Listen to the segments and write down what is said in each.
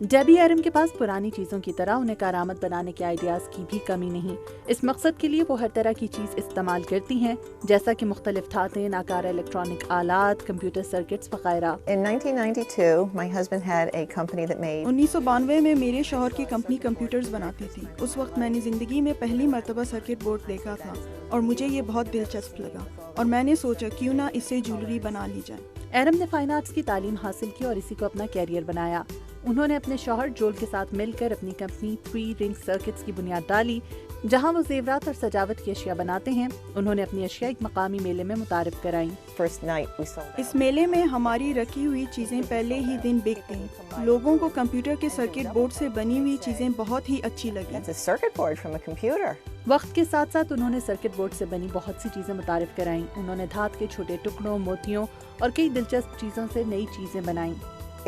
Debbie एरम के पास पुरानी चीज़ों की तरह उन्हें कारआमद बनाने के आइडियाज़ की भी कमी नहीं। इस मकसद के लिए वो हर तरह की चीज़ इस्तेमाल करती हैं, जैसा कि मुख्तलिफ धातें, नाकारा इलेक्ट्रॉनिक आलात, कंप्यूटर सर्किट्स वगैरह। In 1992, my husband had a company that made 1992 में मेरे शौहर की कंपनी कंप्यूटर्स बनाती थी। उस वक्त मैंने ज़िंदगी में पहली मर्तबा सर्किट बोर्ड देखा था और मुझे ये बहुत दिलचस्प लगा और मैंने सोचा क्यों ना इससे ज्वेलरी बना ली जाए। एरम ने फाइन आर्ट्स की तालीम हासिल की और इसी को अपना कैरियर बनाया। उन्होंने अपने शौहर जोल के साथ मिलकर अपनी कंपनी 3 रिंग सर्किट्स की बुनियाद डाली, जहां वो जेवरात और सजावट की अशिया बनाते हैं। उन्होंने अपनी अशिया एक मकामी मेले में मुतारिफ कराई। first night we sold. इस मेले में हमारी रखी हुई चीज़ें पहले ही दिन बिक गईं। लोगों को कंप्यूटर के सर्किट बोर्ड से बनी हुई चीज़ें बहुत ही अच्छी लगी। That's a circuit board from a computer. वक्त के साथ साथ उन्होंने सर्किट बोर्ड से बनी बहुत सी चीज़ें मुतारिफ कराईं। उन्होंने धात के छोटे टुकड़ों, मोतियों और कई दिलचस्प चीज़ों से नई चीज़ें बनाईं।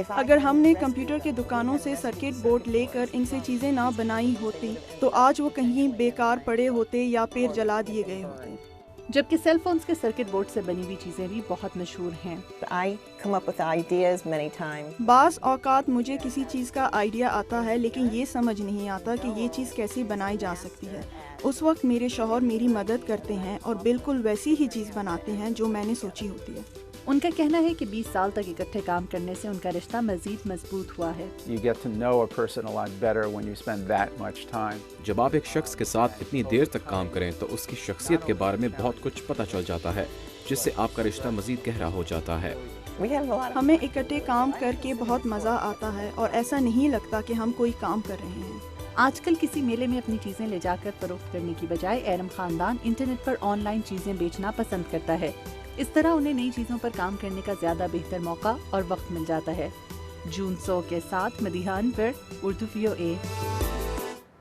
If I अगर हमने कंप्यूटर के दुकानों से सर्किट बोर्ड लेकर इनसे चीज़ें ना बनाई होती तो आज वो कहीं बेकार पड़े होते या फिर जला दिए गए होते। जबकि सेल फोन्स के सर्किट बोर्ड से बनी हुई चीज़ें भी बहुत मशहूर हैं। I come up with ideas many times. बाज़ औक़ात मुझे किसी चीज़ का आइडिया आता है लेकिन ये समझ नहीं आता कि ये चीज़ कैसे बनाई जा सकती है। उस वक्त मेरे शौहर मेरी मदद करते हैं और बिल्कुल वैसी ही चीज़ बनाते हैं जो मैंने सोची होती है। उनका कहना है कि 20 साल तक इकट्ठे काम करने से उनका रिश्ता मज़ीद मजबूत हुआ है। You get to know a person a lot better when you spend that much time. जब आप एक शख्स के साथ इतनी देर तक काम करें तो उसकी शख्सियत के बारे में बहुत कुछ पता चल जाता है, जिससे आपका रिश्ता मज़ीद गहरा हो जाता है। We have a lot of हमें इकट्ठे काम करके बहुत मज़ा आता है और ऐसा नहीं लगता कि हम कोई काम कर रहे हैं। आजकल किसी मेले में अपनी चीज़ें ले जाकर फरोख्त करने की बजाय एरम खानदान इंटरनेट पर ऑनलाइन चीज़ें बेचना पसंद करता है। इस तरह उन्हें नई चीज़ों पर काम करने का ज़्यादा बेहतर मौका और वक्त मिल जाता है। जून 100 के साथ मदीहा अनवर, उर्दू VOA।